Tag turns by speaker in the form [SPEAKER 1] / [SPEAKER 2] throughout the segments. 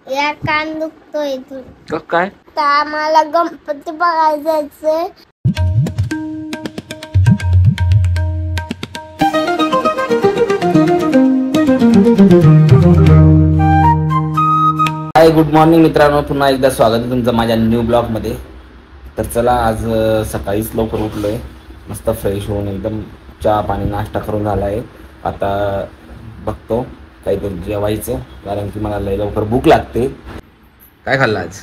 [SPEAKER 1] या कान दुखतोय तू
[SPEAKER 2] काय
[SPEAKER 1] तर आम्हाला गणपती बघायला जायचंय.
[SPEAKER 2] हाय गुड मॉर्निंग मित्रांनो, पुन्हा एकदा स्वागत आहे तुमचं माझ्या न्यू ब्लॉग मध्ये. तर चला, आज सकाळीच लवकर उठलोय, मस्त फ्रेश होऊन एकदम चहा पाणी नाश्ता करून झालाय. आता बघतो काहीतरी जेवायचं, कारण की मला लय लवकर भूक लागते. काय खाल्लं आज?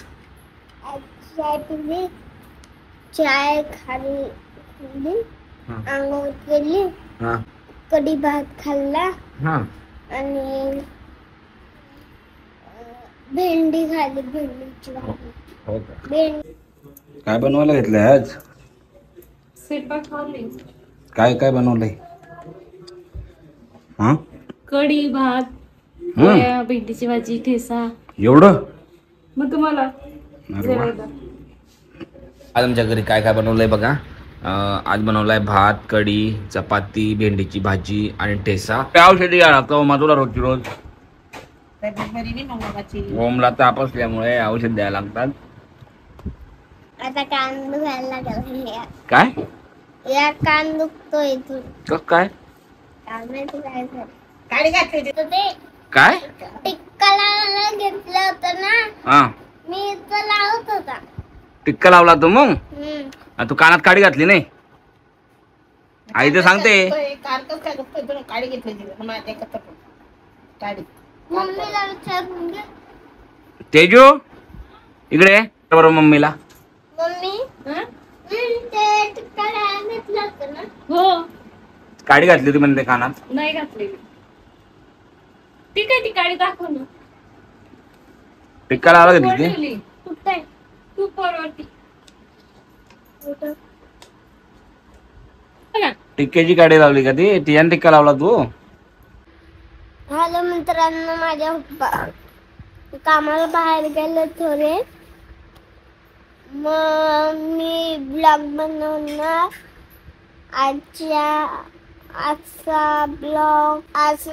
[SPEAKER 1] चाय पिली, चाय खाल्ली, आंघोळ केली, कढी भात खाल्ला आणि भेंडी खाल्ली, भेंडीची भाजी.
[SPEAKER 2] हो का? काय बनवायला घेतलंय आज? काय काय बनवलंय?
[SPEAKER 3] कढी भात, भेंडीची भाजी, ठेसा.
[SPEAKER 2] एवढं
[SPEAKER 3] मग तुम्हाला
[SPEAKER 2] आज आमच्या घरी काय काय बनवलंय बघा. आज बनवलाय भात, कढी, चपाती, भेंडीची भाजी आणि ठेसा. औषधी घ्या लागतो मधुला रोजची रोज. ओमला ताप असल्यामुळे औषध द्यायला लागतात.
[SPEAKER 1] आता कान दुखायला लागला.
[SPEAKER 2] काय
[SPEAKER 1] या कान दुखतोय तू
[SPEAKER 2] काय
[SPEAKER 1] काढी घातली ते
[SPEAKER 2] काय
[SPEAKER 1] टिक्का लावायला घेतलं होतं ना, मी इथं लावत होता.
[SPEAKER 2] टिक्का लावला तू मग? तू कानात काडी घातली नाही? आई तर सांगते
[SPEAKER 4] काढी घेतली
[SPEAKER 1] मम्मीला विचारून घे.
[SPEAKER 2] तेजू इकडे बरोबर मम्मीला.
[SPEAKER 1] मम्मी ते टिक्का लावायला घेतलं होतं ना?
[SPEAKER 3] हो,
[SPEAKER 2] काडी घातली होती म्हणते कानात.
[SPEAKER 3] नाही घातली. ती काय ती काडी दाखव ना.
[SPEAKER 2] टिक्का लावायला घेतली ती.
[SPEAKER 3] कुठे तू परवरती
[SPEAKER 2] टिक्क्याची काडी लावली का ती? टियान टिक्का लावला तू?
[SPEAKER 1] हॅलो मित्रांनो, माझ्या पप्पा कामाला बाहेर गेले थोडे, मग मी ब्लॉग बनवणार. आजचा ब्लॉग. आज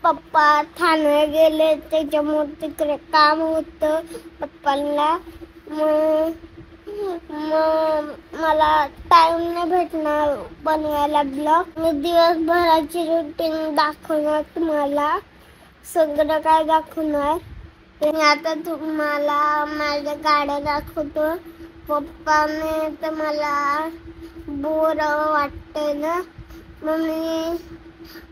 [SPEAKER 1] पप्पा ठाणे गेले, त्याच्यामुळे तिकडे काम होतं पप्पांना. मग मला टाइम नाही भेटणार बनवायला ब्लॉग. मी दिवसभराची रुटीन दाखवणार तुम्हाला, सगळं काय दाखवणार. आता तुम्हाला माझ्या गाड्या दाखवतो. पप्पाने तर मला बोर वाटतंय ना, मग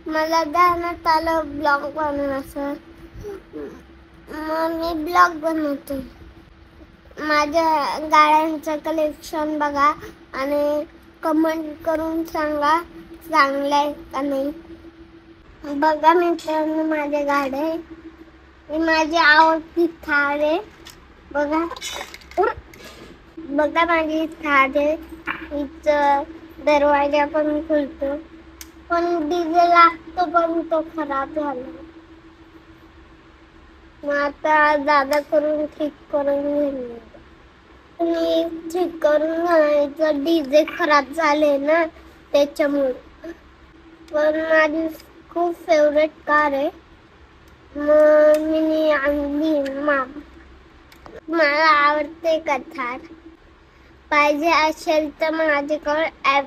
[SPEAKER 1] मला ध्यानात आलं ब्लॉग बनवायचं, मग मी ब्लॉग बनवतो. माझ्या गाड्यांचं कलेक्शन बघा आणि कमेंट करून सांगा चांगलं आहे का नाही. बघा मित्रांनो, माझ्या गाड्या, माझी आवडती थार आहे. बघा बघा माझी थार आहे. हिचं दरवाजा पण खुलतो, पण डीजे लागतो, पण तो खराब झाला. मग आता दादा करून ठीक करून घेणार. मी ठीक करून घालायचं, डीजे खराब झाले ना त्याच्यामुळे. पण माझी खूप फेवरेट कार आहे, मग मी आणली. मला आवडते का थार. पाहिजे असेल तर माझ्याकडे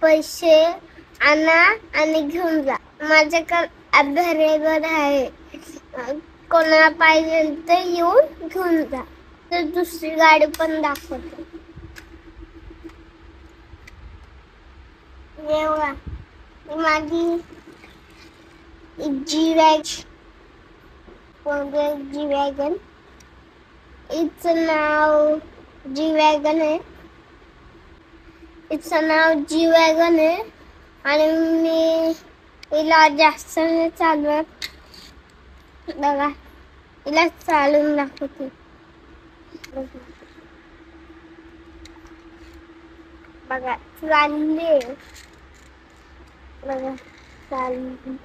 [SPEAKER 1] पैसे आणा आणि घेऊन जा. माझ्याकडे अवेलेबल आहे, कोणाला पाहिजे तर येऊन घेऊन जा. तर दुसरी गाडी पण दाखवते. माझी जी वॅगन, हिचं नाव जी वॅगन आहे. हिचं नाव जी वॅगन आहे आणि मी हिला जास्त नाही चालवत. बघा, हिला चालून दाखवते. बघा चालले, बघा चालली.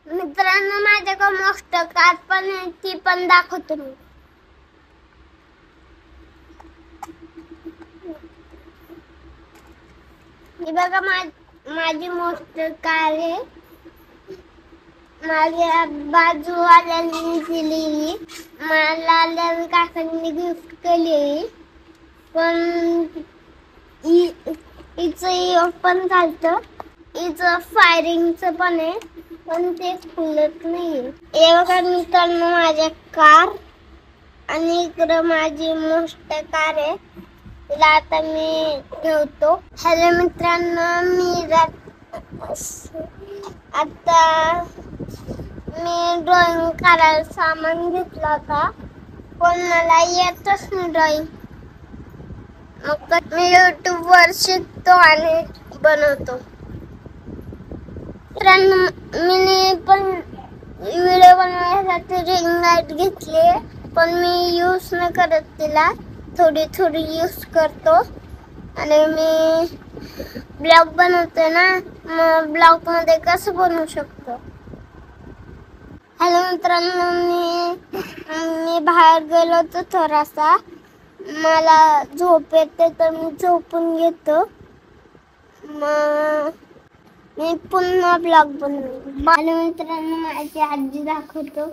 [SPEAKER 1] मित्रांनो, माझ्याकडे मस्त कार पण आहे, ती पण दाखवतो मी. ही बघा माझी मोस्ट कार आहे. माझ्या बाजूवाल्यांनी दिलेली, मला काकांनी गिफ्ट केली. पण हिचं पण चालतं, हिचं फायरिंगचं पण आहे, पण ते खुलत नाही. हे बघा मित्रांनो माझ्या कार, आणि इकडं माझी मोस्ट कार आहे. तिला आता मी ठेवतो. हॅलो मित्रांनो, आता मी ड्रॉइंग करायला सामान घेतलं होता, पण मला येतच नाही ड्रॉइंग. मग मी युट्यूबवर शिकतो आणि बनवतो. मित्रांनो मी पण व्हिडिओ बनवण्यासाठी रिंग लाईट घेतली, पण मी यूज न करत तिला, थोडी यूज करतो. आणि मी ब्लॉग बनवते ना, मग ब्लॉग मध्ये कसं बनवू शकतो. हॅलो मित्रांनो, मी बाहेर गेलो होतो थोडासा, मला झोप येते तर मी झोपून घेतो. मग मी पुन्हा ब्लॉग बनवतो. हॅलो मित्रांनो, माझी आजी दाखवतो.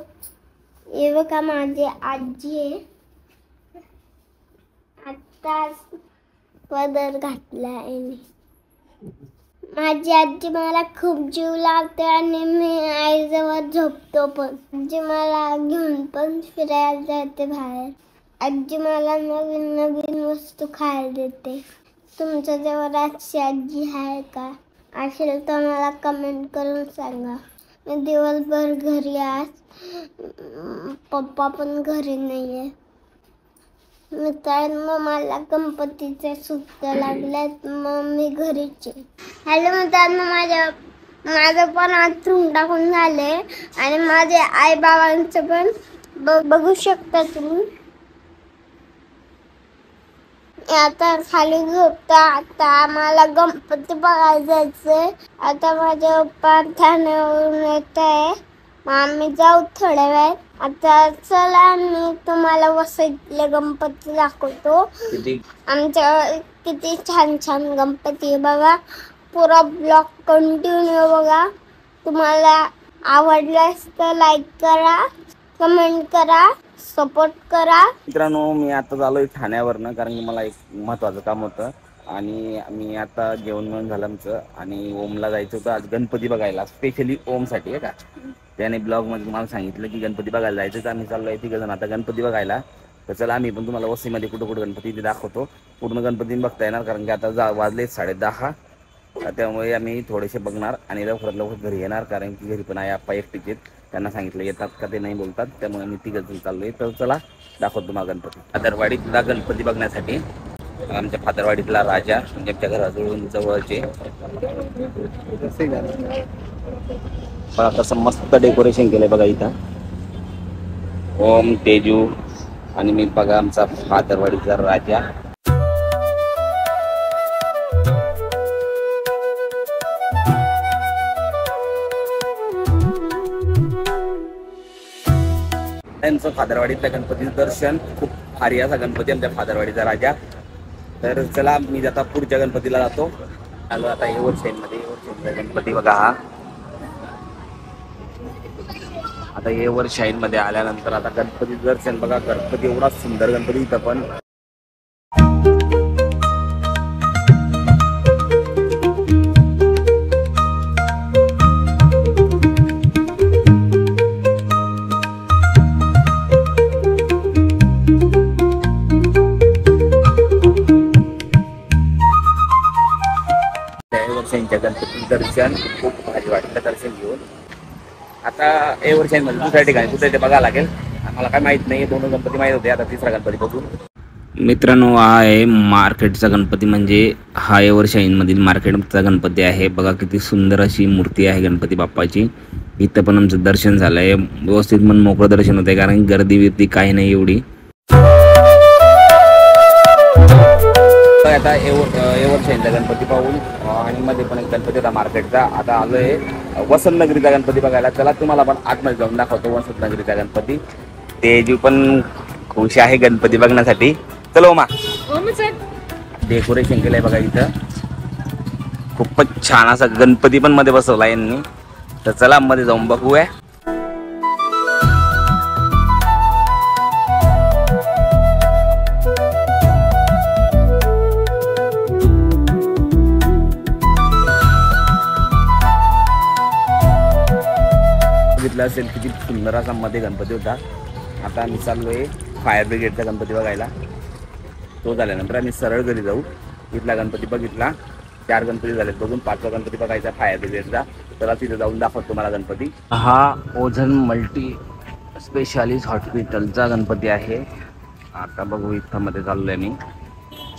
[SPEAKER 1] हे बघा माझी आजी आहे. आत्ताच पदर घातला आहे मी. माझी आजी मला खूप जीव लावते आणि मी आईजवळ झोपतो पण. आजी मला घेऊन पण फिरायला जाते बाहेर. आजी मला नवीन वस्तू खायला देते. तुमच्या जवळ अशी आजी आहे का? असेल तर मला कमेंट करून सांगा. मी दिवसभर घरी आज, पप्पा पण घरी नाही आहे. मित्रांनो मला गणपतीच्या सुट्ट्या लागल्यात, मग मी घरीच आहे. हॅलो मित्रांनो, माझं पण आज थून टाकून झाले आणि माझे आई बाबांचं पण बघू शकता तुम्ही. आता खाली झोपता. आता आम्हाला गणपती बघायला जायचंय. आता माझ्या पप्पा ठाण्यावरून येत आहे, मग आम्ही जाऊ थोड्या वेळात. आता चला मी तुम्हाला वसईतले गणपती दाखवतो. आमच्या किती छान छान गणपती बघा. पुरा ब्लॉग कंटिन्यू बघा. तुम्हाला आवडल्यास तर लाईक करा, कमेंट करा, सपोर्ट करा.
[SPEAKER 2] मित्रांनो मी आता झालोय ठाण्यावरनं, कारण की मला एक महत्त्वाचं काम होतं आणि मी आता जेवण झालं आमचं आणि ओमला जायचं होतं आज गणपती बघायला, स्पेशली ओमसाठी आहे का. त्याने ब्लॉगमध्ये मला सांगितलं की गणपती बघायला जायचं, तर आम्ही चाललो आहे तिघंजण आता गणपती बघायला. तर चला आम्ही पण तुम्हाला वसईमध्ये कुठं गणपती ते दाखवतो. पूर्ण गणपती बघता येणार, कारण की आता वाजले 10:30. त्यामुळे आम्ही थोडेसे बघणार आणि लवकरात लवकर घरी येणार, कारण की घरी पण आहे आप्पा एकटीचे. त्यांना सांगितलं येतात का ते नाही बोलतात, त्यामुळे मी तिघंजण चाललोय. तर चला दाखवतो तुम्हाला गणपती. फादरवाडीतला गणपती बघण्यासाठी आमच्या फादरवाडीतला राजा म्हणजे आमच्या घराजवळून जवळचे बघा कसं मस्त डेकोरेशन केलंय बघा. इथं ओम, तेजू आणि मी बघा आमचा फादरवाडीचा राजा. त्यांचं फादरवाडीतल्या गणपतीचं दर्शन खूप भारी असा गणपती आमच्या फादरवाडीचा राजा. तर चला मी आता पुढच्या गणपतीला जातो. आलो आता येवरशेनमध्ये. येवरशेनचा गणपती बघा हा. आता येवरशाहीनमध्ये आल्यानंतर आता गणपतीचं दर्शन बघा. गणपती एवढा सुंदर गणपती इथं पण. गणपती दर्शन खूप भारी वाटलं दर्शन घेऊन. आता येवरशाहीनमध्ये दुसऱ्या ठिकाणी ते बघायला लागेल. आम्हाला काय माहित नाही, 2 गणपती माहित होते. आता तिसरा गणपती बघू. मित्रांनो हा आहे मार्केटचा गणपती, म्हणजे हा येवरशाहीनमधील मार्केटचा गणपती आहे. बघा किती सुंदर अशी मूर्ती आहे गणपती बाप्पाची. इथं पण आमचं दर्शन झालंय व्यवस्थित, मन मोकळं दर्शन होतंय, कारण गर्दी बिर्दी काही नाही एवढी. आता येवरशाहीनचा गणपती पाहून आणि मध्ये पण एक गणपती होता मार्केटचा. आता आलोय वसंतनगरीचा गणपती बघायला. चला तुम्हाला पण आतमध्ये जाऊन दाखवतो वसंतनगरीचा गणपती. तेजू पण खुश आहे गणपती बघण्यासाठी. चलो मा. डेकोरेशन केलंय बघा इथं खूपच छान असा गणपती पण मध्ये बसवला यांनी. तर चला मध्ये जाऊन बघूया. बघितलं असेल किती सुंदर असा मध्ये गणपती होता. आता आम्ही चाललोय फायर ब्रिगेडचा गणपती बघायला. तो झाल्यानंतर आम्ही सरळ घरी जाऊ. इथला गणपती बघितला, 4 गणपती झालेत बघून, 5वा गणपती बघायचा फायर ब्रिगेडचा. तर तिथे जाऊन दाखवतो तुम्हाला गणपती. हा ओझन मल्टी स्पेशालिस्ट हॉस्पिटलचा गणपती आहे. आता बघू इथं मध्ये चाललोय मी.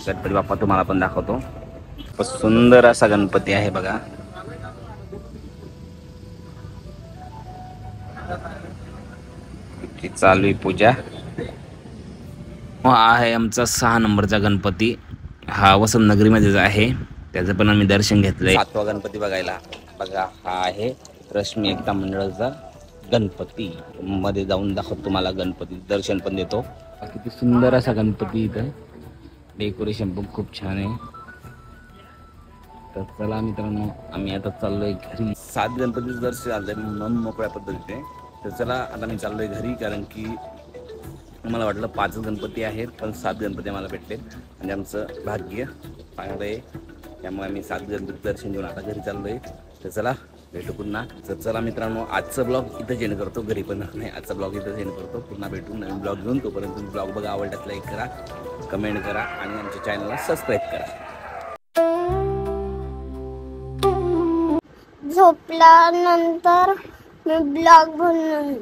[SPEAKER 2] गणपती बाप्पा तुम्हाला पण दाखवतो. खूप सुंदर असा गणपती आहे बघा. चालू आहे पूजा. हा आहे आमचा 6 नंबरचा गणपती. हा वसंतनगरीमध्येच आहे. त्याचं पण आम्ही दर्शन घेतलंय. 7वा गणपती बघायला बघा. हा आहे रश्मी एकता मंडळाचा गणपती. मध्ये जाऊन दाखवतो तुम्हाला गणपती, दर्शन पण देतो. किती सुंदर असा गणपती. इथं डेकोरेशन पण खूप छान आहे. तर चला मित्रांनो, आम्ही आता चाललोय घरी. 7 गणपतीचं दर्शन झालंय मन मोकळ्या पद्धतीने. तर चला आता मी चाललोय घरी, कारण की मला वाटलं 5 गणपती आहेत, पण 7 गणपती मला भेटले. म्हणजे आमचं भाग्य चांगलं आहे. त्यामुळे आम्ही 7 गणपती दर्शन घेऊन आता घरी चाललोय. तर चला भेटू पुन्हा. तर चला मित्रांनो, आजचा ब्लॉग इथं एंड करतो. घरी पण नाही, आजचा ब्लॉग इथं एंड करतो. पुन्हा भेटू नवीन ब्लॉग घेऊन. तोपर्यंत तुम्ही ब्लॉग बघा, आवडल्यास लाईक करा, कमेंट करा आणि आमच्या चॅनलला सबस्क्राईब करा.
[SPEAKER 1] झोपल्यानंतर मी ब्लॉग बनवून